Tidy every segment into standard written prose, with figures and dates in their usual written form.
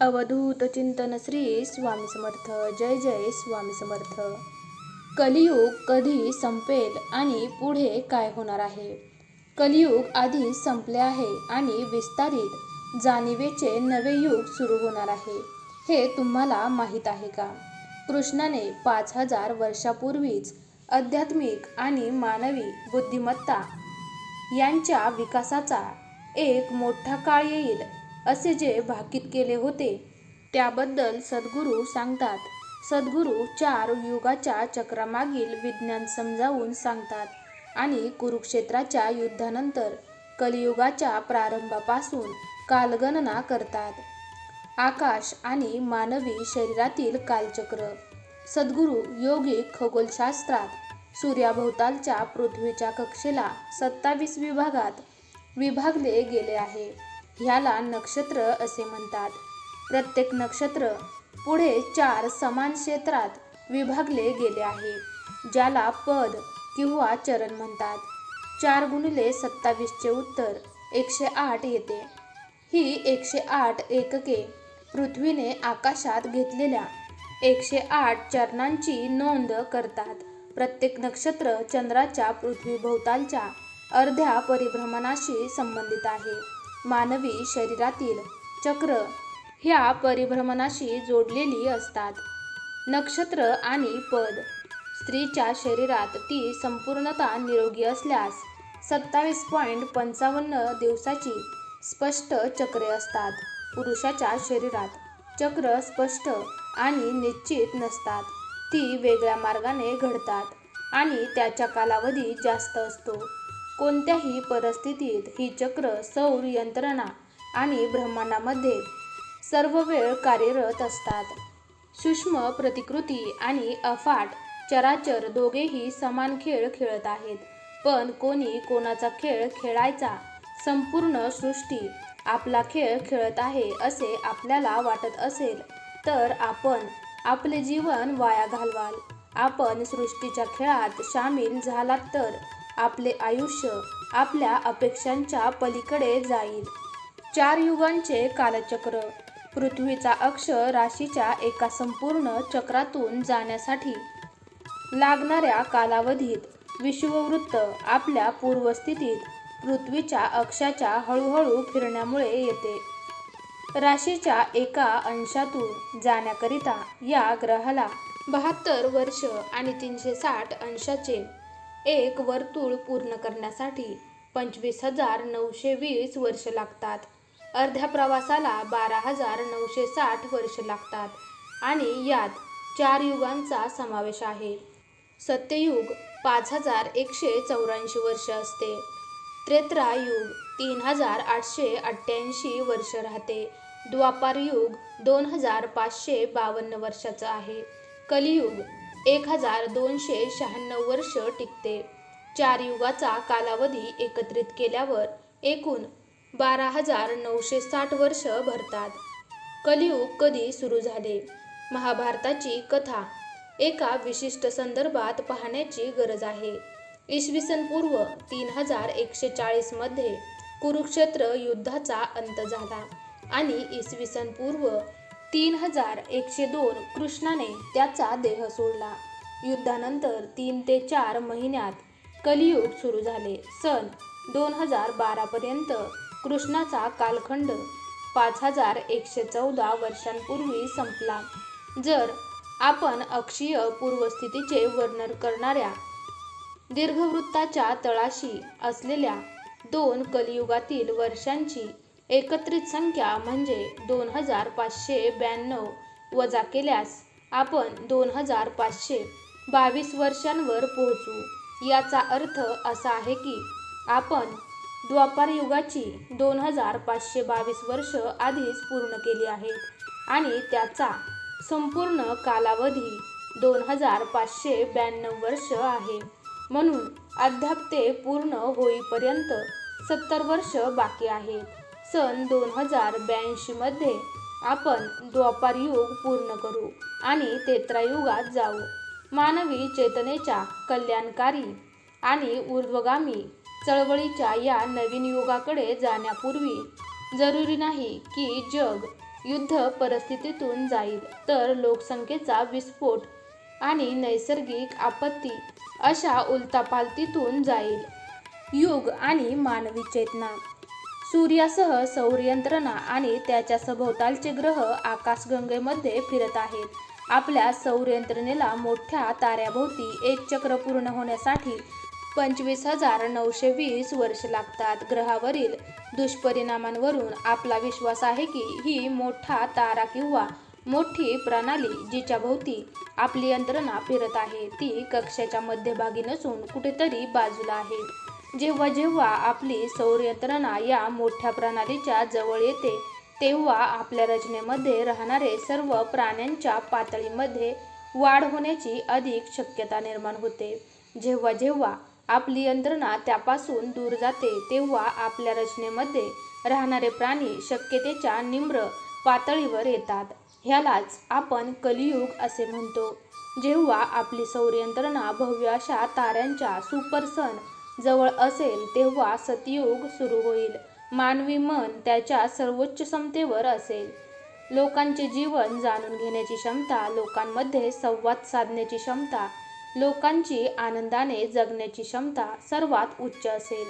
अवधूत चिंतन श्री स्वामी समर्थ. जय जय स्वामी समर्थ. कलियुग कधी संपेल आणि पुढे काय होणार आहे? कलियुग आधी संपले आहे आणि विस्तारित जाणीवेचे नवे युग सुरू होणार आहे. हे तुम्हाला माहीत आहे का? कृष्णाने 5000 वर्षापूर्वीच आध्यात्मिक आणि मानवी बुद्धिमत्ता यांच्या विकासाचा एक मोठा काळ येईल असे जे भाकीत केले होते त्याबद्दल सद्गुरू सांगतात. सद्गुरू 4 युगाच्या चक्रामागील विज्ञान समजावून सांगतात आणि कुरुक्षेत्राच्या युद्धानंतर कलियुगाच्या प्रारंभापासून कालगणना करतात. आकाश आणि मानवी शरीरातील कालचक्र. सद्गुरू योगिक खगोलशास्त्रात सूर्याभोवतालच्या पृथ्वीच्या कक्षेला 27 विभागात विभागले गेले आहे. ह्याला नक्षत्र असे म्हणतात. प्रत्येक नक्षत्र पुढे 4 समान क्षेत्रात विभागले गेले आहे, ज्याला पद किंवा चरण म्हणतात. 4 गुणिले 27 चे उत्तर 108 येते. ही 108 एकके पृथ्वीने आकाशात घेतलेल्या 108 चरणांची नोंद करतात. प्रत्येक नक्षत्र चंद्राच्या पृथ्वीभोवतालच्या अर्ध्या परिभ्रमणाशी संबंधित आहे. मानवी शरीरातील चक्र ह्या परिभ्रमणाशी जोडलेली असतात. नक्षत्र आणि पद. स्त्रीच्या शरीरात ती संपूर्णतः निरोगी असल्यास 27.55 दिवसाची स्पष्ट चक्रे असतात. पुरुषाच्या शरीरात चक्र स्पष्ट आणि निश्चित नसतात. ती वेगळ्या मार्गाने घडतात आणि त्याचा कालावधी जास्त असतो. कोणत्याही परिस्थितीत ही चक्र सौर यंत्रणा आणि ब्रह्मांडामध्ये सर्व वेळ कार्यरत असतात. सूक्ष्म प्रतिकृती आणि अफाट चराचर दोघेही समान खेळ खेळत आहेत. पण कोणी कोणाचा खेळ खेळायचा? संपूर्ण सृष्टी आपला खेळ खेळत आहे असे आपल्याला वाटत असेल तर आपण आपले जीवन वाया घालवाल. आपण सृष्टीच्या खेळात सामील झालात तर आपले आयुष्य आपल्या अपेक्षांच्या पलीकडे जाईल. 4 युगांचे कालचक्र. पृथ्वीचा अक्ष राशीच्या एका संपूर्ण चक्रातून जाण्यासाठी लागणाऱ्या कालावधीत विषुववृत्त आपल्या पूर्वस्थितीत पृथ्वीच्या अक्षाच्या हळूहळू फिरण्यामुळे येते. राशीच्या एका अंशातून जाण्याकरिता या ग्रहाला 72 वर्ष आणि 360 अंशाचे एक वर्तुळ पूर्ण करण्यासाठी 25,920 वर्ष लागतात. अर्ध्या प्रवासाला 12,960 वर्ष लागतात आणि यात 4 युगांचा समावेश आहे. सत्ययुग 5,184 वर्ष असते. त्रेतायुग 3,888 वर्ष राहते. द्वापारयुग 2,552 वर्षाचं आहे. कलियुग 1,296 वर्ष टिकते. 4 युगाचा कालावधी एकत्रित केल्यावर एकूण 12,960 वर्ष भरतात. कलियुग कधी सुरू झाले? महाभारताची कथा एका विशिष्ट संदर्भात पाहण्याची गरज आहे. इसवी पूर्व 3140 मध्ये कुरुक्षेत्र युद्धाचा अंत झाला आणि इसवी पूर्व 3102 कृष्णाने त्याचा देह सोडला. युद्धानंतर 3 ते 4 महिन्यात कलियुग सुरू झाले. सन 2012 पर्यंत कृष्णाचा कालखंड 5114 वर्षांपूर्वी संपला. जर आपण अक्षीय पूर्वस्थितीचे वर्णन करणाऱ्या दीर्घवृत्ताच्या तळाशी असलेल्या 2 कलियुगातील वर्षांची एकत्रित संख्या म्हणजे 2592 वजा केल्यास आपण 2522 वर्षांवर पोहोचू. याचा अर्थ असा आहे की आपण द्वापार युगाची 2522 वर्ष आधीच पूर्ण केली आहेत आणि त्याचा संपूर्ण कालावधी 2592 वर्ष आहे. म्हणून अद्याप ते पूर्ण होईपर्यंत 70 वर्ष बाकी आहेत. सन 2082 मध्ये आपण द्वापार युग पूर्ण करू आणि त्रेतायुगात जाऊ. मानवी चेतनेच्या कल्याणकारी आणि ऊर्ध्वगामी चळवळीच्या या नवीन युगाकडे जाण्यापूर्वी जरुरी नाही की जग युद्ध परिस्थितीतून जाईल, तर लोकसंख्येचा विस्फोट आणि नैसर्गिक आपत्ती अशा उलथापालथीतून जाईल. युग आणि मानवी चेतना. सूर्यासह सौर यंत्रणा आणि त्याच्या सभोवतालचे ग्रह आकाशगंगेमध्ये फिरत आहेत. आपल्या सौर यंत्रणेला मोठ्या ताऱ्याभोवती एक चक्र पूर्ण होण्यासाठी 25,920 वर्ष लागतात. ग्रहावरील दुष्परिणामांवरून आपला विश्वास आहे की ही मोठा तारा किंवा मोठी प्रणाली जिच्या भोवती आपली यंत्रणा फिरत आहे, ती कक्षाच्या मध्यभागी नसून कुठेतरी बाजूला आहे. जेव्हा जेव्हा आपली सौर यंत्रणा या मोठ्या प्रणालीच्या जवळ येते, तेव्हा आपल्या रचनेमध्ये राहणारे सर्व प्राण्यांच्या पातळीमध्ये वाढ होण्याची अधिक शक्यता निर्माण होते. जेव्हा जेव्हा आपली यंत्रणा त्यापासून दूर जाते, तेव्हा आपल्या रचनेमध्ये राहणारे प्राणी शक्यतेच्या निम्न पातळीवर येतात. ह्यालाच आपण कलियुग असे म्हणतो. जेव्हा आपली सौर यंत्रणा भव्य अशा ताऱ्यांच्या सुपरसन जवळ असेल, तेव्हा सतयुग सुरू होईल. मानवी मन त्याच्या सर्वोच्च क्षमतेवर असेल. लोकांचे जीवन जाणून घेण्याची क्षमता, लोकांमध्ये संवाद साधण्याची क्षमता, लोकांची आनंदाने जगण्याची क्षमता सर्वात उच्च असेल.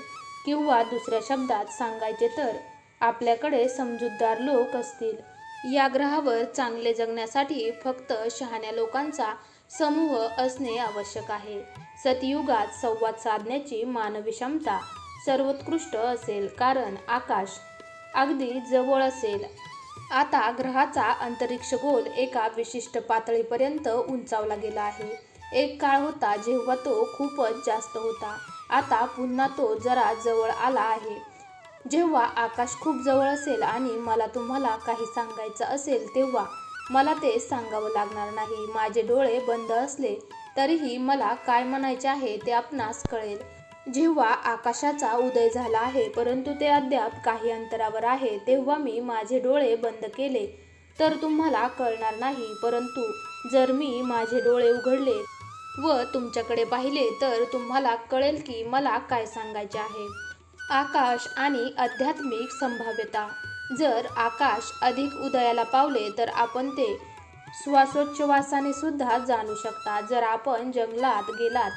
किंवा दुसऱ्या शब्दात सांगायचे तर आपल्याकडे समजूतदार लोक असतील. या ग्रहावर चांगले जगण्यासाठी फक्त शहाण्या लोकांचा समूह असणे आवश्यक आहे. सतयुगात संवाद साधण्याची मानवी क्षमता सर्वोत्कृष्ट असेल, कारण आकाश अगदी जवळ असेल. आता ग्रहाचा अंतरिक्षगोल एका विशिष्ट पातळीपर्यंत उंचावला गेला आहे. एक काळ होता जेव्हा तो खूपच जास्त होता. आता पुन्हा तो जरा जवळ आला आहे. जेव्हा आकाश खूप जवळ असेल आणि मला तुम्हाला काही सांगायचं असेल, तेव्हा मला ते सांगावं लागणार नाही. माझे डोळे बंद असले तरीही मला काय म्हणायचे आहे ते आपणास कळेल. जेव्हा आकाशाचा उदय झाला आहे, परंतु ते अद्याप काही अंतरावर आहे, तेव्हा मी माझे डोळे बंद केले तर तुम्हाला कळणार नाही. परंतु जर मी माझे डोळे उघडले व तुमच्याकडे पाहिले, तर तुम्हाला कळेल की मला काय सांगायचे आहे. आकाश आणि आध्यात्मिक संभाव्यता. जर आकाश अधिक उदयाला पावले, तर आपण ते श्वासोच्छवासाने सुद्धा जाणू शकता. जर आपण जंगलात गेलात,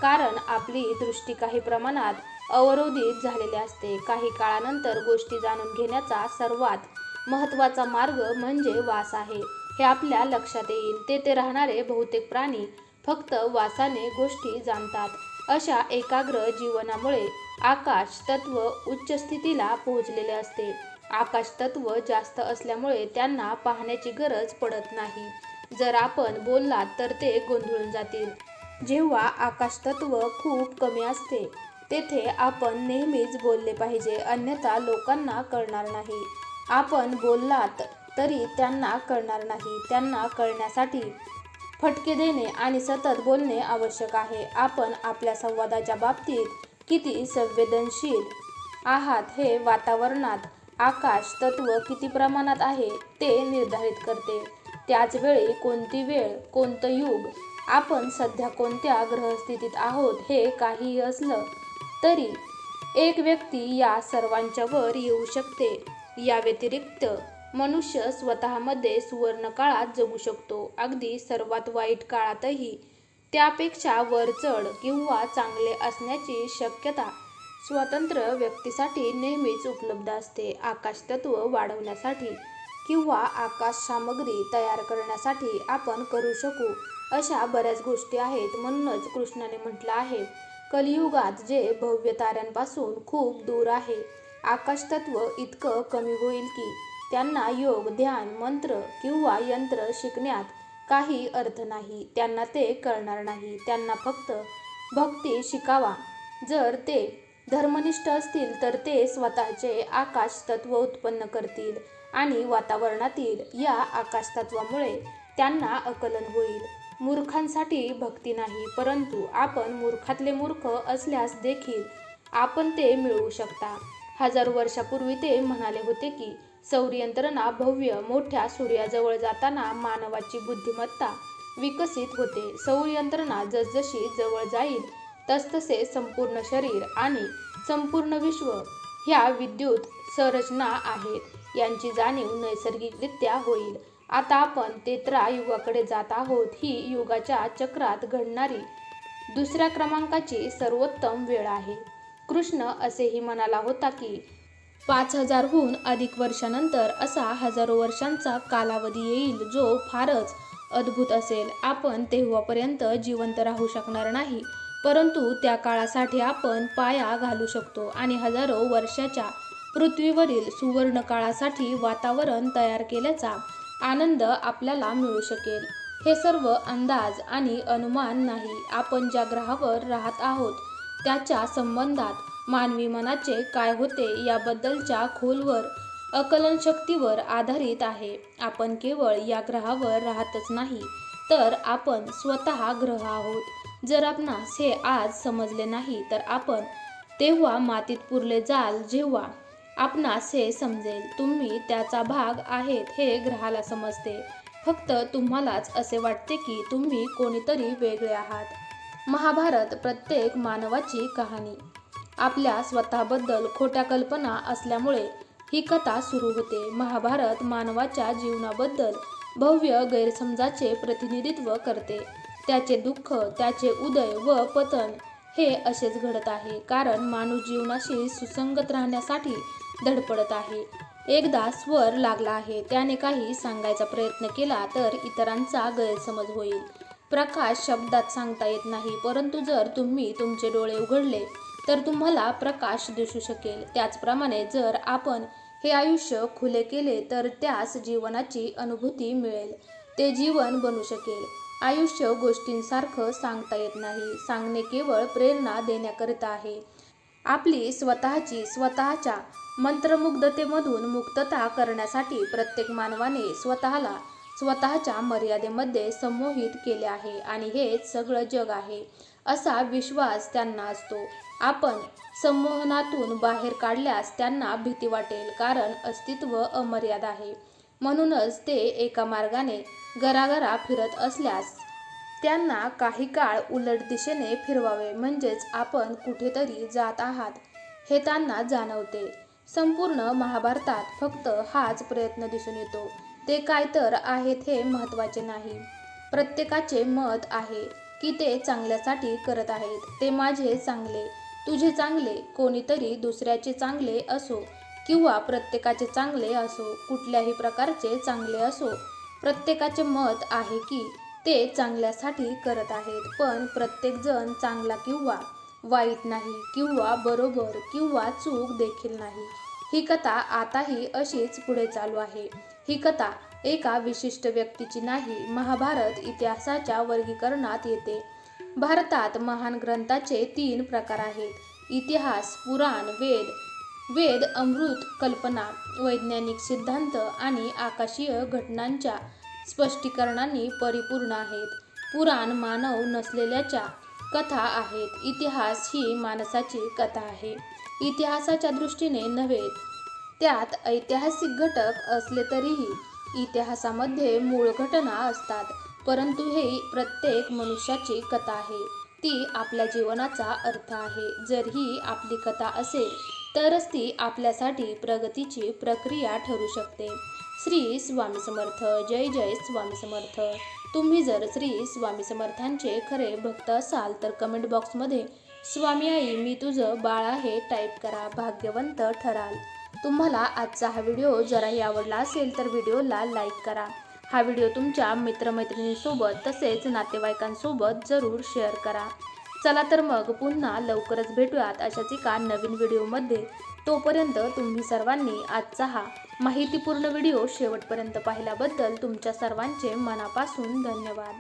कारण आपली दृष्टी काही प्रमाणात अवरोधित झालेली असते. काही काळानंतर गोष्टी जाणून घेण्याचा सर्वात महत्त्वाचा मार्ग म्हणजे वास आहे, हे आपल्या लक्षात येईल. तेथे राहणारे बहुतेक प्राणी फक्त वासाने गोष्टी जाणतात. अशा एकाग्र जीवनामुळे आकाश तत्व उच्च स्थितीला पोहोचलेले असते. आकाश तत्व जास्त असल्यामुळे त्यांना पाहण्याची गरज पडत नाही. जर आपण बोललात तर ते गोंधळून जातील. जेव्हा आकाश तत्व खूप कमी असते, तेथे आपण नेहमीच बोलले पाहिजे, अन्यथा लोकांना कळणार नाही. आपण बोललात तरी त्यांना कळणार नाही. त्यांना कळण्यासाठी फटके देणे आणि सतत बोलणे आवश्यक आहे. आपण आपल्या संवादाच्या बाबतीत किती संवेदनशील आहात हे वातावरणात आकाश तत्व किती प्रमाणात आहे ते निर्धारित करते. त्याच वेळी कोणती वेळ, कोणतं युग, आपण सध्या कोणत्या ग्रहस्थितीत आहोत हे काहीही असलं तरी एक व्यक्ती या सर्वांच्या वर येऊ शकते. या व्यतिरिक्त मनुष्य स्वतःमध्ये सुवर्ण काळात जगू शकतो. अगदी सर्वात वाईट काळातही त्यापेक्षा वरचढ किंवा चांगले असण्याची शक्यता स्वतंत्र व्यक्तीसाठी नेहमीच उपलब्ध असते. आकाश तत्व वाढवण्यासाठी किंवा आकाश सामग्री तयार करण्यासाठी आपण करू शकू अशा बऱ्याच गोष्टी आहेत. म्हणूनच कृष्णाने म्हटलं आहे, कलियुगात जे भव्य ताऱ्यांपासून खूप दूर आहे, आकाश तत्व इतकं कमी होईल की त्यांना योग, ध्यान, मंत्र किंवा यंत्र शिकण्यात काही अर्थ नाही. त्यांना ते कळणार नाही. त्यांना फक्त भक्ती शिकावा. जर ते धर्मनिष्ठ असतील तर ते स्वतःचे आकाश तत्व उत्पन्न करतील आणि वातावरणातील या आकाश तत्वामुळे त्यांना आकलन होईल. मूर्खांसाठी भक्ती नाही, परंतु आपण मूर्खातले मूर्ख असल्यास देखील आपण ते मिळवू शकता. हजारो वर्षापूर्वी ते म्हणाले होते की सौर यंत्रणा भव्य मोठ्या सूर्याजवळ जाताना मानवाची बुद्धिमत्ता विकसित होते. सौर यंत्रणा जसजशी जवळ जाईल तसतसे संपूर्ण शरीर आणि संपूर्ण विश्व ह्या विद्युत संरचना आहेत. यांची जाणीव नैसर्गिकरित्या होईल. आता आपण तेत्रा युगाकडे जात आहोत. ही युगाच्या चक्रात घडणारी दुसऱ्या क्रमांकाची सर्वोत्तम वेळ आहे. कृष्ण असेही म्हणाला होता की 5000हून अधिक वर्षानंतर असा हजारो वर्षांचा कालावधी येईल जो फारच अद्भुत असेल. आपण तेव्हापर्यंत जिवंत राहू शकणार नाही, परंतु त्या काळासाठी आपण पाया घालू शकतो आणि हजारो वर्षाच्या पृथ्वीवरील सुवर्ण काळासाठी वातावरण तयार केल्याचा आनंद आपल्याला मिळू शकेल. हे सर्व अंदाज आणि अनुमान नाही. आपण ज्या ग्रहावर राहत आहोत त्याच्या संबंधात मानवी मनाचे काय होते याबद्दलच्या खोलवर आकलनशक्तीवर आधारित आहे. आपण केवळ या ग्रहावर राहतच नाही, तर आपण स्वतः ग्रह आहोत. जर आपणास हे आज समजले नाही तर आपण तेव्हा मातीत पुरले जाल जेव्हा आपणास हे समजेल. तुम्ही त्याचा भाग आहेत हे ग्रहाला समजते. फक्त तुम्हालाच असे वाटते की तुम्ही कोणीतरी वेगळे आहात. महाभारत प्रत्येक मानवाची कहाणी. आपल्या स्वतःबद्दल खोट्या कल्पना असल्यामुळे ही कथा सुरू होते. महाभारत मानवाच्या जीवनाबद्दल भव्य गैरसमजाचे प्रतिनिधित्व करते. त्याचे दुःख, त्याचे उदय व पतन हे असेच घडत आहे कारण माणूस जीवनाशी सुसंगत राहण्यासाठी धडपडत आहे. एकदा स्वर लागला आहे, त्याने काही सांगायचा प्रयत्न केला तर इतरांचा गैरसमज होईल. प्रकाश शब्दात सांगता येत नाही, परंतु जर तुम्ही तुमचे डोळे उघडले तर तुम्हाला प्रकाश दिसू शकेल. त्याचप्रमाणे जर आपण हे आयुष्य खुले केले तर त्यास जीवनाची अनुभूती मिळेल. ते जीवन बनू शकेल. आयुष्य गोष्टींसारखं सांगता येत नाही. सांगणे केवळ प्रेरणा देण्याकरिता आहे. आपली स्वतःच्या मंत्रमुग्धतेमधून मुक्तता करण्यासाठी प्रत्येक मानवाने स्वतःला स्वतःच्या मर्यादेमध्ये संमोहित केले आहे आणि हेच सगळं जग आहे असा विश्वास त्यांना असतो. आपण संमोहनातून बाहेर काढल्यास त्यांना भीती वाटेल कारण अस्तित्व अमर्याद आहे. म्हणूनच ते एका मार्गाने गरागरा फिरत असल्यास त्यांना काही काळ उलट दिशेने फिरवावे, म्हणजेच आपण कुठेतरी जात आहात हे त्यांना जाणवते. संपूर्ण महाभारतात फक्त हाच प्रयत्न दिसून येतो. ते काय तर आहेत हे महत्त्वाचे नाही. प्रत्येकाचे मत आहे की ते चांगल्यासाठी करत आहेत. ते माझे चांगले, तुझे चांगले, कोणीतरी दुसऱ्याचे चांगले असो किंवा प्रत्येकाचे चांगले असो, कुठल्याही प्रकारचे चांगले असो, प्रत्येकाचे मत आहे की ते चांगल्यासाठी करत आहेत. पण प्रत्येकजण चांगला किंवा वाईट नाही किंवा बरोबर किंवा चूक देखील नाही. ही कथा आताही अशीच पुढे चालू आहे. ही कथा एका विशिष्ट व्यक्तीची नाही. महाभारत इतिहासाच्या वर्गीकरणात येते. भारतात महान ग्रंथाचे 3 प्रकार आहेत: इतिहास, पुराण, वेद. वेद अमृत कल्पना, वैज्ञानिक सिद्धांत आणि आकाशीय घटनांच्या स्पष्टीकरणांनी परिपूर्ण आहेत. पुराण मानव नसलेल्याच्या कथा आहेत. इतिहास ही माणसाची कथा आहे. इतिहासाच्या दृष्टीने नव्हे, त्यात ऐतिहासिक घटक असले तरीही इतिहासामध्ये मूळ घटना असतात. परंतु ही प्रत्येक मनुष्याची कथा आहे. ती आपल्या जीवनाचा अर्थ आहे. जर ही आपली कथा असेल तरच ती आपल्यासाठी प्रगतीची प्रक्रिया ठरू शकते. श्री स्वामी समर्थ. जय जय स्वामी समर्थ. तुम्ही जर श्री स्वामी समर्थांचे खरे भक्त असाल तर कमेंट बॉक्समध्ये स्वामी आई मी तुझं बाळ आहे टाईप करा. भाग्यवंत ठराल. तुम्हाला आजचा हा व्हिडिओ जराही आवडला असेल तर व्हिडिओला लाईक करा. हा व्हिडिओ तुमच्या मित्रमैत्रिणींसोबत तसेच नातेवाईकांसोबत जरूर शेअर करा. चला तर मग पुन्हा लवकरच भेटूयात अशाच एका नवीन व्हिडिओमध्ये. तोपर्यंत तुम्ही सर्वांनी आजचा हा माहितीपूर्ण व्हिडिओ शेवटपर्यंत पाहिल्याबद्दल तुमच्या सर्वांचे मनापासून धन्यवाद.